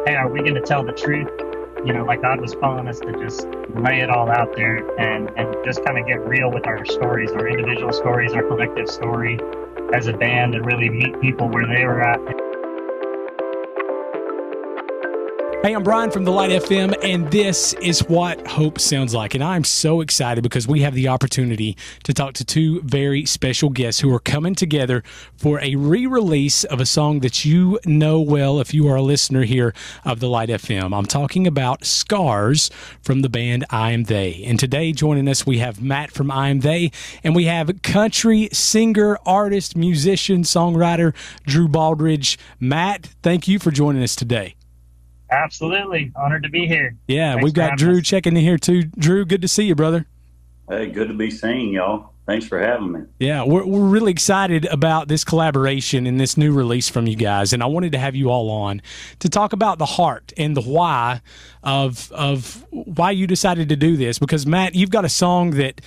hey, are we going to tell the truth? Like God was calling us to just lay it all out there and just kind of get real with our stories, our individual stories, our collective story as a band, and really meet people where they were at. Hey, I'm Brian from the Light FM, and this is what hope sounds like. And I'm so excited because we have the opportunity to talk to two very special guests who are coming together for a re-release of a song that you know well if you are a listener here of the Light FM. I'm talking about Scars from the band I Am They. And today joining us, we have Matt from I Am They, and we have country singer, artist, musician, songwriter Drew Baldridge. Matt, thank you for joining us today. Absolutely. Honored to be here. Yeah, Thanks we've got Drew us. checking in here too. Drew, good to see you, brother. Hey, good to be seen, y'all. Thanks for having me. Yeah, we're really excited about this collaboration and this new release from you guys. And I wanted to have you all on to talk about the heart and the why of why you decided to do this. Because, Matt, you've got a song that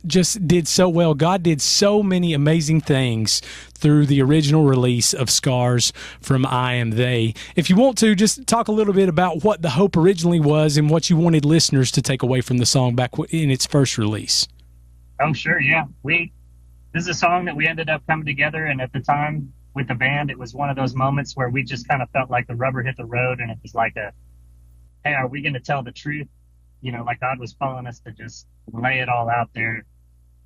just did so well. God did so many amazing things through the original release of Scars from I Am They. If you want to, just talk a little bit about what the hope originally was and what you wanted listeners to take away from the song back in its first release. Oh, sure. Yeah. This is a song that we ended up coming together. And at the time with the band, it was one of those moments where we just kind of felt like the rubber hit the road. And it was like hey, are we going to tell the truth? Like God was calling us to just lay it all out there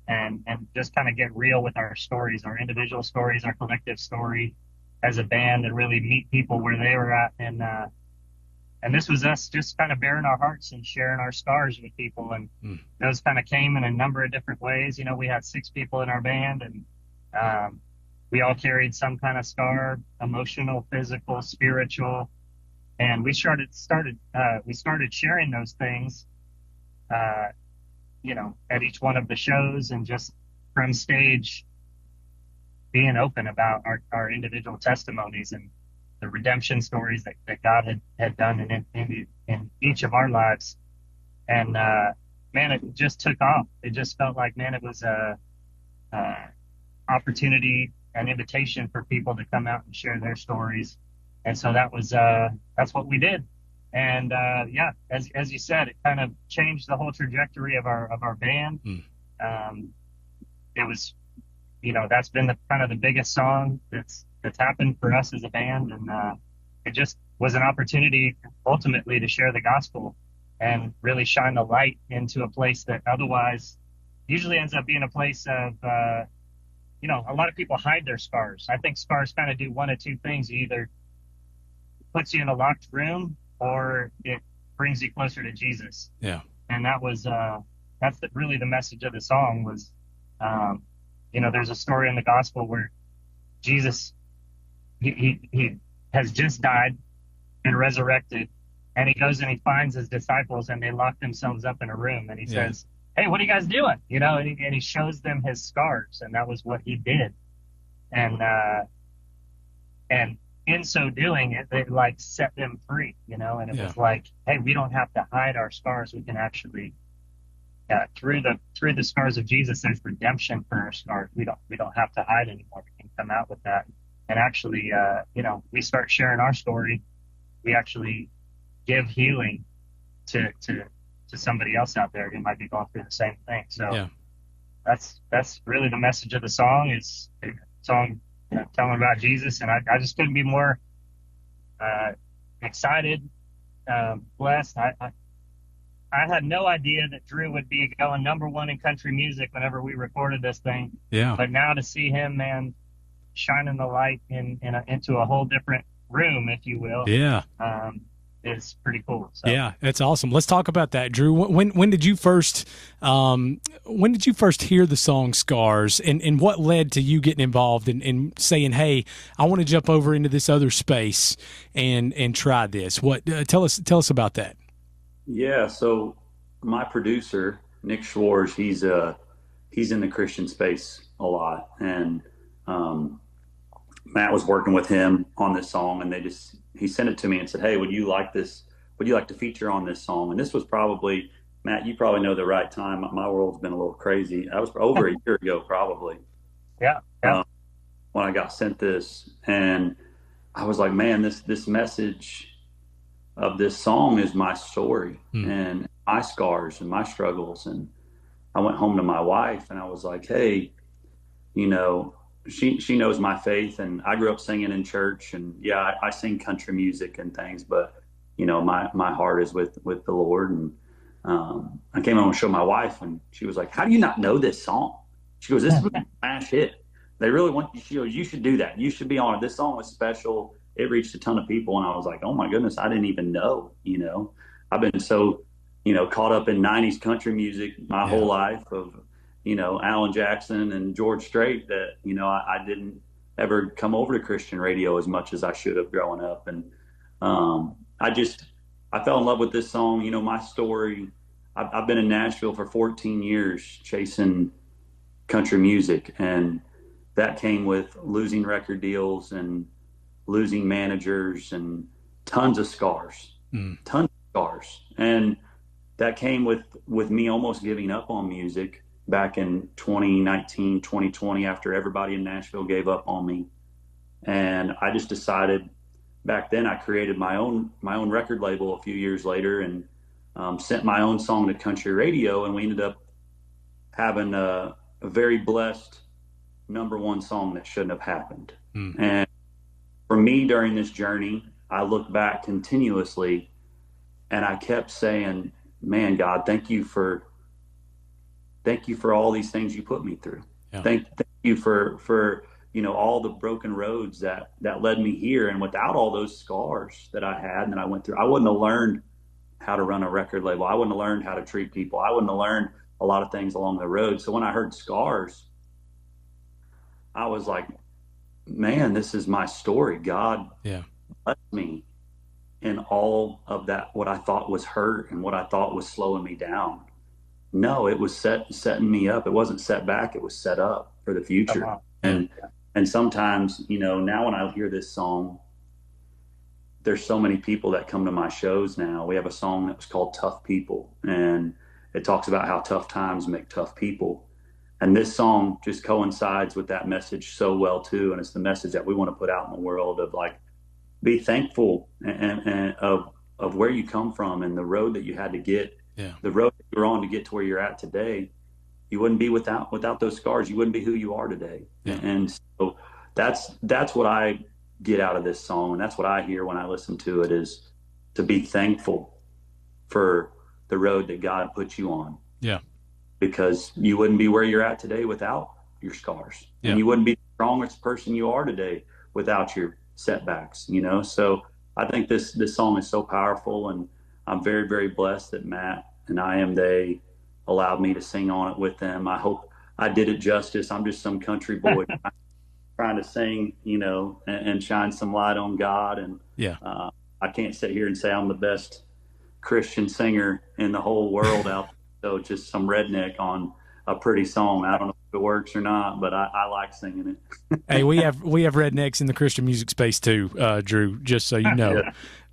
and just kind of get real with our stories, our individual stories, our collective story as a band, and really meet people where they were at. And this was us just kind of bearing our hearts and sharing our scars with people. And those kind of came in a number of different ways. We had 6 people in our band, and we all carried some kind of scar, emotional, physical, spiritual. And we started sharing those things, at each one of the shows, and just from stage being open about our individual testimonies and the redemption stories that God had done in each of our lives. And man, it just took off. It just felt like, man, it was a opportunity, an invitation for people to come out and share their stories. And so that's what we did. And yeah, as you said, it kind of changed the whole trajectory of our band. It was, that's been kind of the biggest song that's happened for us as a band. And it just was an opportunity ultimately to share the gospel and really shine the light into a place that otherwise usually ends up being a place of, a lot of people hide their scars. I think scars kind of do one of two things. It either puts you in a locked room, or it brings you closer to Jesus. Yeah. And that's really the message of the song was, there's a story in the gospel where Jesus, he has just died and resurrected, and he goes and he finds his disciples, and they lock themselves up in a room, and he says, hey, what are you guys doing? And he shows them his scars, and that was what he did. And in so doing, it like set them free, and it was like, hey, we don't have to hide our scars. We can actually, through the scars of Jesus, there's redemption for our scars. We don't have to hide anymore. We can come out with that. And actually, we start sharing our story. We actually give healing to somebody else out there who might be going through the same thing. So that's really the message of the song. Is a song telling about Jesus, and I just couldn't be more excited, blessed. I had no idea that Drew would be going #1 in country music whenever we recorded this thing. Yeah. But now to see him, man, shining the light into a whole different room, if you will. Yeah. Is pretty cool. So. Yeah, that's awesome. Let's talk about that, Drew. When did you first hear the song Scars, and what led to you getting involved and saying, hey, I want to jump over into this other space and try this? What tell us about that. Yeah, so my producer, Nick Schwartz, he's in the Christian space a lot, and Matt was working with him on this song, and he sent it to me and said, hey, would you like this? Would you like to feature on this song? And this was probably, Matt, you probably know the right time. My world's been a little crazy. I was over a year ago, probably. Yeah. When I got sent this, and I was like, man, this message of this song is my story Mm. and my scars and my struggles. And I went home to my wife and I was like, hey, you know, she knows my faith, and I grew up singing in church, and yeah, I sing country music and things, but you know, my heart is with the Lord. And I came home and showed my wife, and she was like, "How do you not know this song?" She goes, "This is a smash hit. They really want you. She goes, you should do that. You should be on it. This song was special. It reached a ton of people." And I was like, "Oh my goodness, I didn't even know." You know, I've been so, you know, caught up in '90s country music my Yeah. whole life of, you know, Alan Jackson and George Strait, that, you know, I didn't ever come over to Christian radio as much as I should have growing up. And I fell in love with this song. You know, my story, I've been in Nashville for 14 years chasing country music. And that came with losing record deals and losing managers and tons of scars, tons of scars. And that came with me almost giving up on music back in 2019, 2020, after everybody in Nashville gave up on me. And I just decided back then, I created my own record label a few years later, and sent my own song to country radio, and we ended up having a very blessed #1 song that shouldn't have happened. Mm. And for me during this journey, I look back continuously and I kept saying, man, God, thank you for all these things you put me through. Yeah. Thank you for, you know, all the broken roads that led me here. And without all those scars that I had and that I went through, I wouldn't have learned how to run a record label. I wouldn't have learned how to treat people. I wouldn't have learned a lot of things along the road. So when I heard scars, I was like, man, this is my story. God Yeah. blessed me in all of that, what I thought was hurt and what I thought was slowing me down. No, it was setting me up. It wasn't set back. It was set up for the future. Yeah. And sometimes, you know, now when I hear this song, there's so many people that come to my shows now. We have a song that was called Tough People, and it talks about how tough times make tough people. And this song just coincides with that message so well too. And it's the message that we want to put out in the world of like, be thankful and of where you come from and the road that you had to get, Yeah. the road that you're on to get to where you're at today. You wouldn't be without those scars. You wouldn't be who you are today. Yeah. And so that's what I get out of this song, and that's what I hear when I listen to it, is to be thankful for the road that God put you on. Yeah. Because you wouldn't be where you're at today without your scars. Yeah. And you wouldn't be the strongest person you are today without your setbacks, you know? So I think this song is so powerful, and I'm very, very blessed that Matt and I Am They allowed me to sing on it with them. I hope I did it justice. I'm just some country boy trying to sing, you know, and shine some light on God. And Yeah. I can't sit here and say I'm the best Christian singer in the whole world out there. So just some redneck on a pretty song. I don't know if it works or not, but I like singing it. Hey, we have rednecks in the Christian music space too, Drew. Just so you know.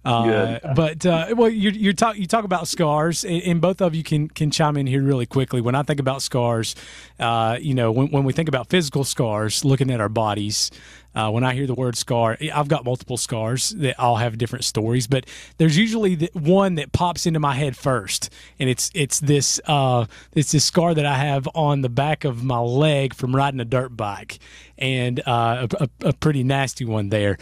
Yeah. But well, you talk about scars, and both of you can chime in here really quickly. When I think about scars, you know, when we think about physical scars, looking at our bodies. When I hear the word scar, I've got multiple scars that all have different stories, but there's usually one that pops into my head first, and it's this scar that I have on the back of my leg from riding a dirt bike, and a pretty nasty one there.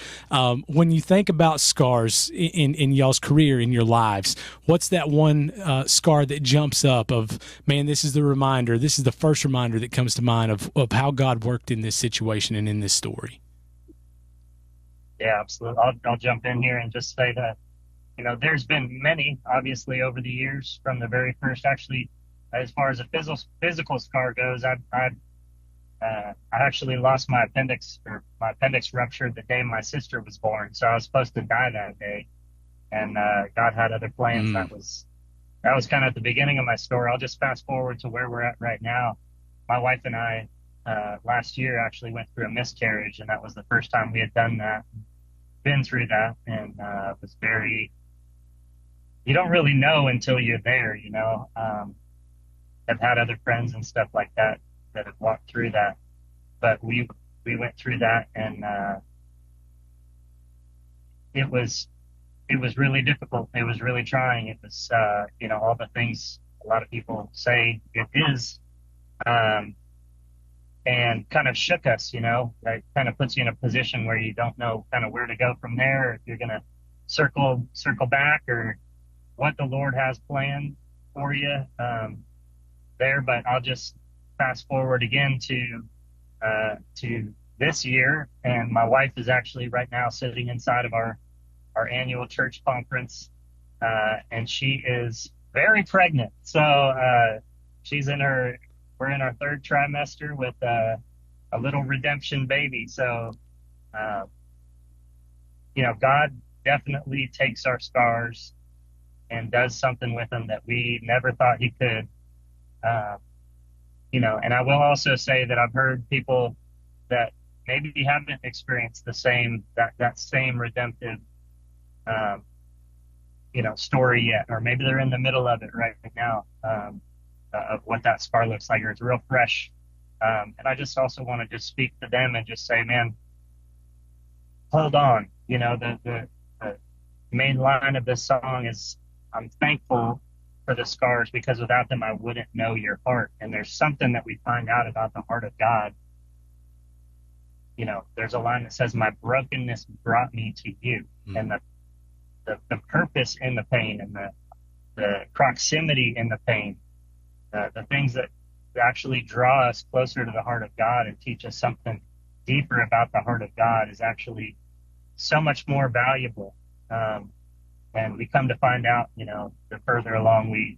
When you think about scars in y'all's career, in your lives, what's that one scar that jumps up of, man, this is the first reminder that comes to mind of how God worked in this situation and in this story? Yeah, absolutely. I'll jump in here and just say that, you know, there's been many, obviously, over the years from the very first. Actually, as far as a physical scar goes, I actually lost my appendix ruptured the day my sister was born. So I was supposed to die that day, and God had other plans. That was kind of at the beginning of my story. I'll just fast forward to where we're at right now. My wife and I last year actually went through a miscarriage, and that was the first time we had been through that, and it was very, you don't really know until you're there, you know. I've had other friends and stuff like that have walked through that, but we went through that, and it was it was really difficult. It was really trying. It was, all the things a lot of people say it is, um, and kind of shook us, it kind of puts you in a position where you don't know kind of where to go from there, if you're going to circle back or what the Lord has planned for you, there. But I'll just fast forward again to this year. And my wife is actually right now sitting inside of our annual church conference, and she is very pregnant. So we're in our third trimester with a little redemption baby. So, uh, God definitely takes our scars and does something with them that we never thought he could. Uh, and I will also say that I've heard people that maybe haven't experienced that same redemptive um, story yet, or maybe they're in the middle of it right now, of what that scar looks like, or it's real fresh. And I just also want to just speak to them and just say, man, hold on. The main line of this song is, I'm thankful for the scars, because without them, I wouldn't know your heart. And there's something that we find out about the heart of God. There's a line that says, my brokenness brought me to you. And the purpose in the pain, and the proximity in the pain, the things that actually draw us closer to the heart of God and teach us something deeper about the heart of God, is actually so much more valuable. And we come to find out, the further along we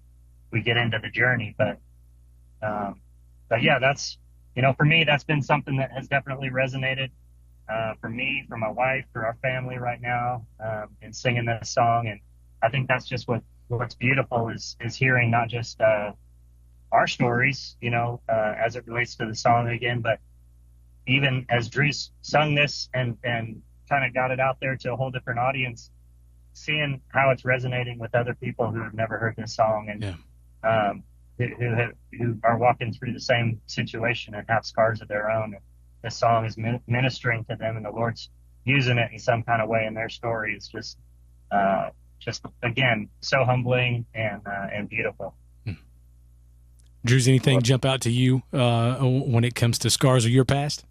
get into the journey. But yeah, that's, for me, that's been something that has definitely resonated, for me, for my wife, for our family right now, in singing this song. And I think that's just what's beautiful is hearing not just, our stories, as it relates to the song again, but even as Drew's sung this and kind of got it out there to a whole different audience, seeing how it's resonating with other people who have never heard this song, and who are walking through the same situation and have scars of their own. And this song is ministering to them, and the Lord's using it in some kind of way in their story. It's just again, so humbling and beautiful. Drew's, anything jump out to you when it comes to scars of your past?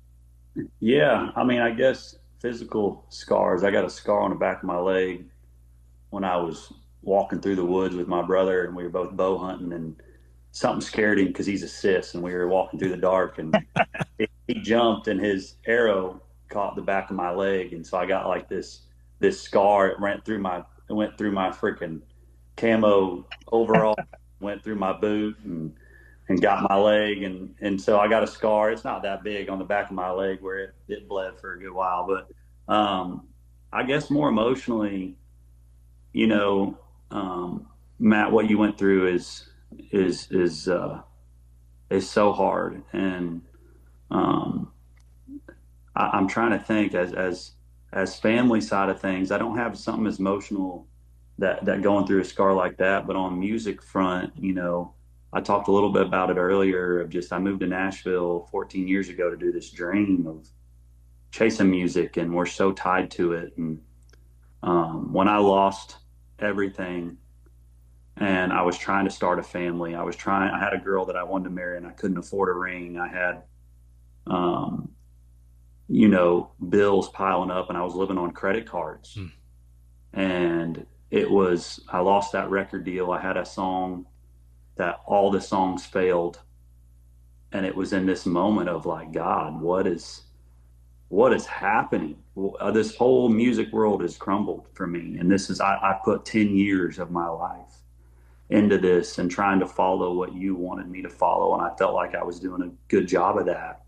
Yeah, I mean, I guess physical scars. I got a scar on the back of my leg when I was walking through the woods with my brother, and we were both bow hunting, and something scared him because he's a sis, and we were walking through the dark, and he jumped, and his arrow caught the back of my leg, and so I got like this scar. It went through my freaking camo overall, went through my boot, and got my leg, and so I got a scar. It's not that big on the back of my leg where it bled for a good while, but I guess more emotionally, Matt, what you went through is so hard, and I'm trying to think as family side of things. I don't have something as emotional that going through a scar like that, but on music front, I talked a little bit about it earlier of just, I moved to Nashville 14 years ago to do this dream of chasing music, and we're so tied to it. And when I lost everything and I was trying to start a family, I had a girl that I wanted to marry and I couldn't afford a ring. I had, bills piling up, and I was living on credit cards. And I lost that record deal. I had a song that all the songs failed. And it was in this moment of like, God, what is happening? This whole music world has crumbled for me. And I put 10 years of my life into this and trying to follow what you wanted me to follow. And I felt like I was doing a good job of that.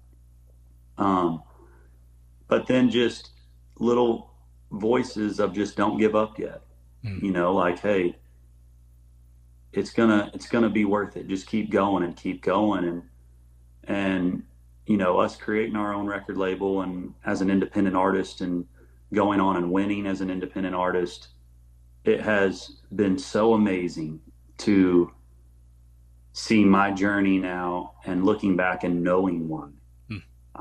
But then just little voices of just don't give up yet. Like, hey, it's gonna be worth it. Just keep going and keep going. And us creating our own record label and as an independent artist and going on and winning as an independent artist, it has been so amazing to see my journey now and looking back and knowing why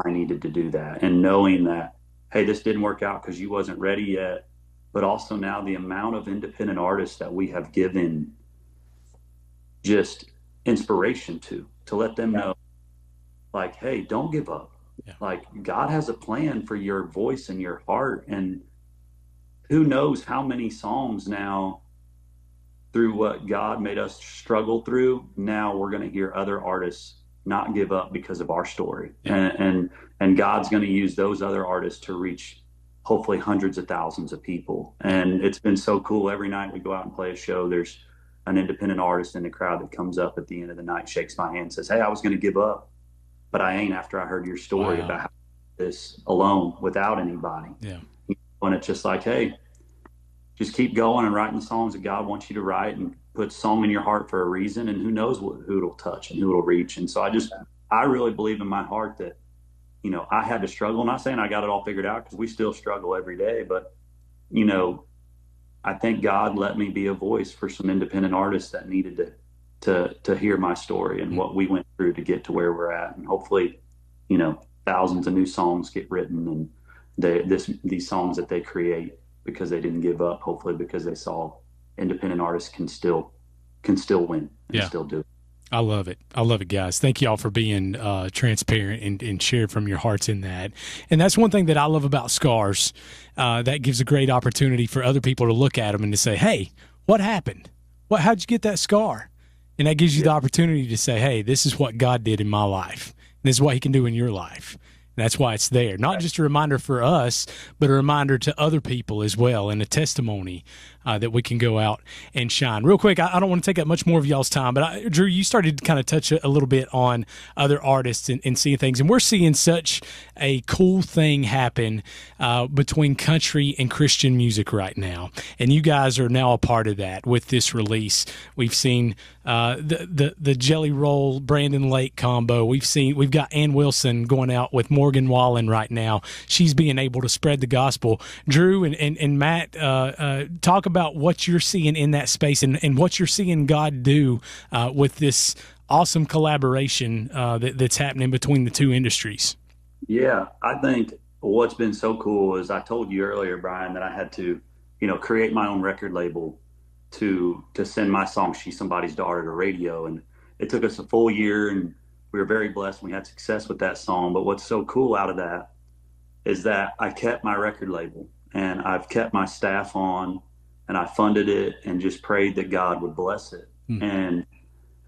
I needed to do that, and knowing that, hey, this didn't work out because you wasn't ready yet. but also now the amount of independent artists that we have given just inspiration to let them know, like, hey, don't give up. Yeah. Like, God has a plan for your voice and your heart. And who knows how many songs now, through what God made us struggle through, now we're going to hear other artists not give up because of our story. Yeah. And God's going to use those other artists to reach hopefully hundreds of thousands of people. And it's been so cool. Every night we go out and play a show, there's an independent artist in the crowd that comes up at the end of the night, shakes my hand, says, hey, I was going to give up, but I ain't, after I heard your story Wow. about how this alone without anybody. Yeah. And it's just like, hey, just keep going and writing the songs that God wants you to write, and put song in your heart for a reason, and who knows who it'll touch and who it'll reach. And so I really believe in my heart that, you know, I had to struggle. I'm not saying I got it all figured out, because we still struggle every day, but, you know, I think God let me be a voice for some independent artists that needed to hear my story and what we went through to get to where we're at. And hopefully, you know, thousands of new songs get written, and these songs that they create because they didn't give up, hopefully because they saw independent artists can still win and still do it. I love it. I love it, guys. Thank you all for being transparent and share from your hearts in that. And that's one thing that I love about scars. That gives a great opportunity for other people to look at them and to say, hey, what happened? How'd you get that scar? And that gives you the opportunity to say, hey, this is what God did in my life. This is what he can do in your life. That's why it's there. Not just a reminder for us, but a reminder to other people as well, and a testimony that we can go out and shine. Real quick, I don't want to take up much more of y'all's time, but Drew, you started to kind of touch a little bit on other artists and seeing things. And we're seeing such a cool thing happen between country and Christian music right now. And you guys are now a part of that with this release. We've seen the Jelly Roll Brandon Lake combo. We've got Ann Wilson going out with Morgan Wallen right now. She's being able to spread the gospel. Drew and Matt, talk about what you're seeing in that space and what you're seeing God do with this awesome collaboration that's happening between the two industries. Yeah, I think what's been so cool is, I told you earlier, Brian, that I had to, you know, create my own record label to send my song "She's Somebody's Daughter" to radio. And it took us a full year, and we were very blessed. We had success with that song. But what's so cool out of that is that I kept my record label, and I've kept my staff on, and I funded it and just prayed that God would bless it. And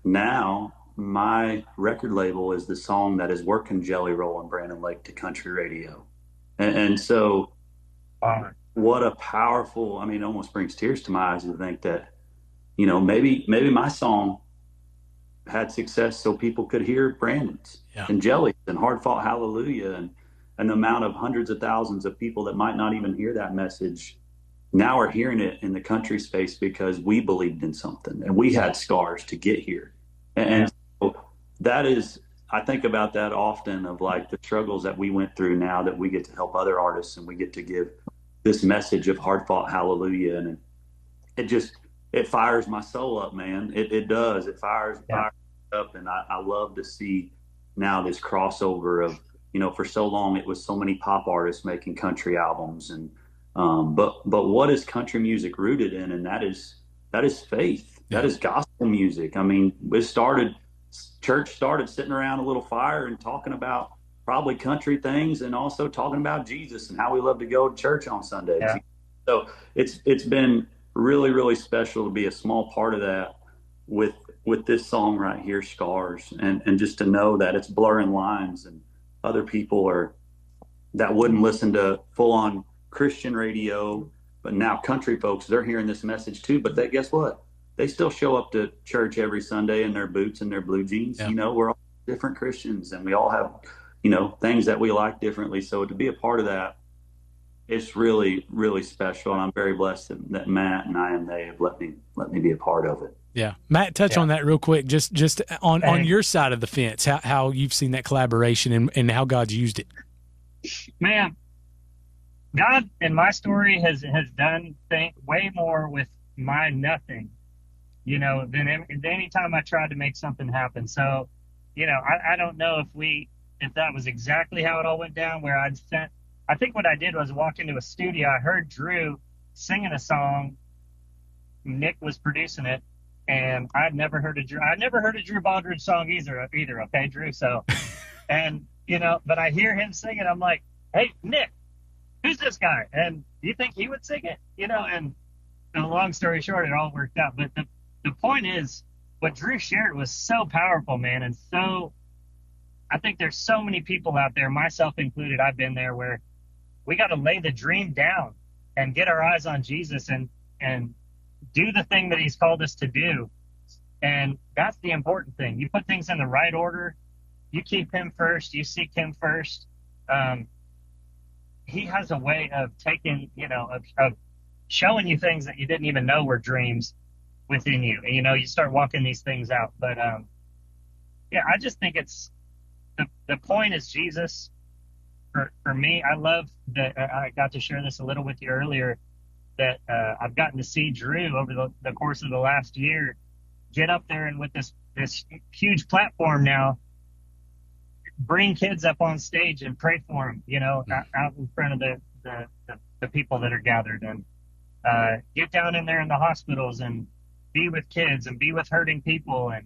now my record label is the song that is working Jelly Roll and Brandon Lake to country radio. And so what a powerful, I mean, it almost brings tears to my eyes to think that, you know, maybe my song had success so people could hear Brandon's and Jelly's and Hard Fought Hallelujah, and the amount of hundreds of thousands of people that might not even hear that message now are hearing it in the country space because we believed in something and we had scars to get here. And so that is, I think about that often, of like the struggles that we went through, now that we get to help other artists and we get to give this message of hard fought hallelujah. And it fires my soul up, man. It does. It fires up. And I love to see now this crossover of, you know, for so long it was so many pop artists making country albums, and but what is country music rooted in? And that is faith. That is gospel music. I mean, church started sitting around a little fire and talking about probably country things, and also talking about Jesus and how we love to go to church on Sundays. Yeah. So it's been really, really special to be a small part of that with this song right here, Scars, and just to know that it's blurring lines, and other people that wouldn't listen to full on Christian radio, but now country folks, they're hearing this message too. But guess what? They still show up to church every Sunday in their boots and their blue jeans. Yeah. You know, we're all different Christians, and we all have, you know, things that we like differently. So to be a part of that, it's really, really special. And I'm very blessed that Matt and they have let me be a part of it. Yeah. Matt, touch on that real quick, just on your side of the fence, how you've seen that collaboration and how God's used it. Man, God in my story has done way more with my nothing, you know, than any time I tried to make something happen. So, you know, I don't know if that was exactly how it all went down, where I think what I did was walk into a studio. I heard Drew singing a song. Nick was producing it, and I'd never heard a Drew Baldridge song either. Okay, Drew. So, and but I hear him singing. I'm like, hey, Nick, who's this guy? And do you think he would sing it? And long story short, it all worked out. But the point is, what Drew shared was so powerful, man, and so. I think there's so many people out there, myself included. I've been there where we got to lay the dream down and get our eyes on Jesus and do the thing that he's called us to do. And that's the important thing. You put things in the right order. You keep him first. You seek him first. He has a way of taking, of showing you things that you didn't even know were dreams within you. And, you start walking these things out. But, I just think the point is Jesus. For me, I love that I got to share this a little with you earlier, that I've gotten to see Drew over the course of the last year get up there and with this huge platform now, bring kids up on stage and pray for them, out in front of the people that are gathered, and get down in there in the hospitals and be with kids and be with hurting people, and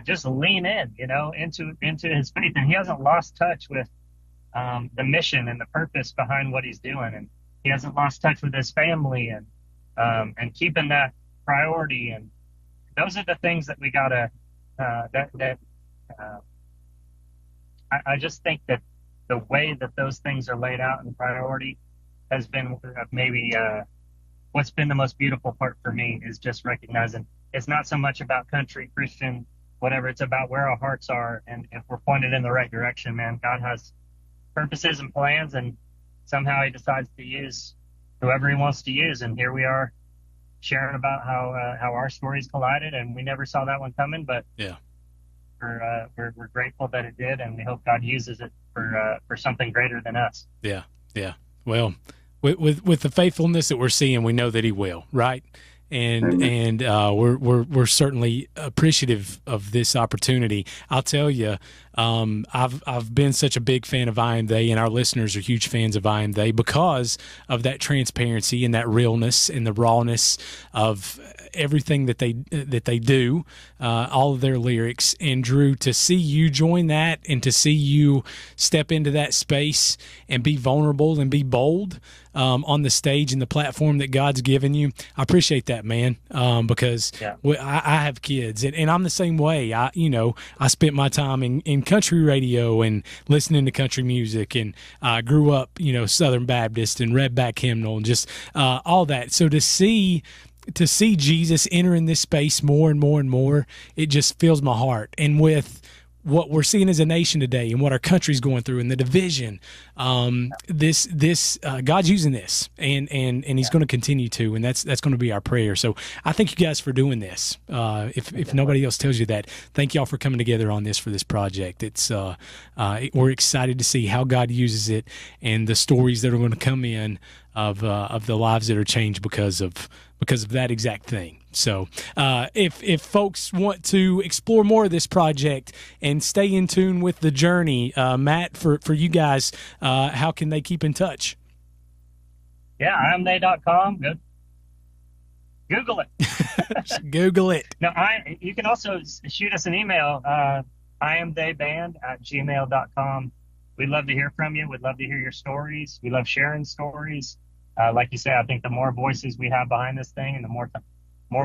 just lean in, into his faith. And he hasn't lost touch with the mission and the purpose behind what he's doing. And he hasn't lost touch with his family and keeping that priority. And those are the things that we gotta, I just think that the way that those things are laid out in priority has been maybe what's been the most beautiful part for me, is just recognizing it's not so much about country, Christian, whatever. It's about where our hearts are. And if we're pointed in the right direction, man, God has purposes and plans, and somehow he decides to use whoever he wants to use. And here we are sharing about how our stories collided, and we never saw that one coming, but yeah, we're grateful that it did, and we hope God uses it for something greater than us. Yeah. Well, with the faithfulness that we're seeing, we know that he will, right? And we're certainly appreciative of this opportunity. I'll tell you, I've been such a big fan of I Am They, and our listeners are huge fans of I Am They because of that transparency and that realness and the rawness of everything that they do, all of their lyrics. And Drew, to see you join that and to see you step into that space and be vulnerable and be bold on the stage and the platform that God's given you, I appreciate that, man, because I have kids, and I'm the same way. I spent my time in country radio and listening to country music, and I grew up, Southern Baptist and Redback Hymnal and just all that. So to see Jesus enter in this space more and more and more, it just fills my heart. And with what we're seeing as a nation today and what our country's going through and the division, God's using this, and he's going to continue to, and that's going to be our prayer. So I thank you guys for doing this. If nobody else tells you that, thank y'all for coming together on this for this project. It's we're excited to see how God uses it and the stories that are going to come in of the lives that are changed because of that exact thing. So if folks want to explore more of this project and stay in tune with the journey, Matt, for you guys, how can they keep in touch? Yeah, IamThey.com. Good. Google it. Google it. No, you can also shoot us an email, IamTheyBand@gmail.com. We'd love to hear from you. We'd love to hear your stories. We love sharing stories. Like you say, I think the more voices we have behind this thing, and the more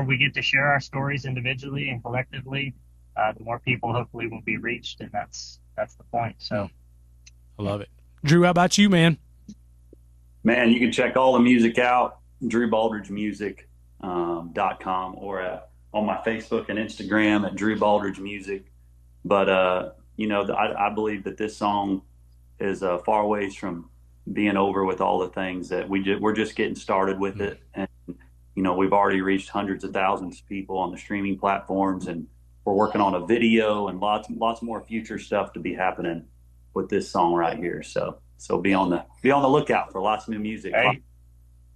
we get to share our stories individually and collectively, the more people hopefully will be reached, and that's the point. So, I love it. Drew, how about you, man? Man, you can check all the music out, DrewBaldridgeMusic.com, or on my Facebook and Instagram at Drew Baldridge Music. But I believe that this song is far ways from being over with all the things that we're just getting started with it. And, we've already reached hundreds of thousands of people on the streaming platforms, and we're working on a video and lots more future stuff to be happening with this song right here. So be on the lookout for lots of new music. Hey.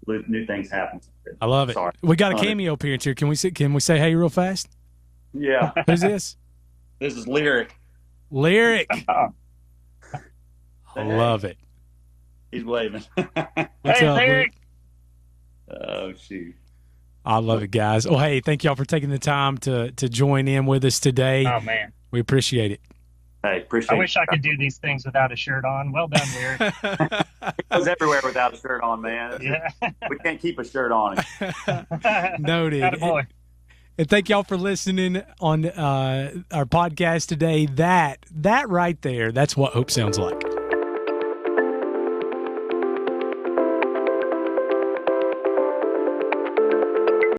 New things happen. I love it. Sorry. We got a cameo appearance here. Can we say hey real fast? Yeah. Who's this? This is Lyric. I love it. He's waving. What's hey, up, Lyric? Oh, shoot. I love it, guys. Well, hey, thank y'all for taking the time to join in with us today. Oh man, We appreciate it. Hey, appreciate I wish I could do these things without a shirt on. Well done, Weird. He goes everywhere without a shirt on, man. Yeah. We can't keep a shirt on. Noted. Attaboy. And thank y'all for listening on our podcast today. That right there, that's what hope sounds like.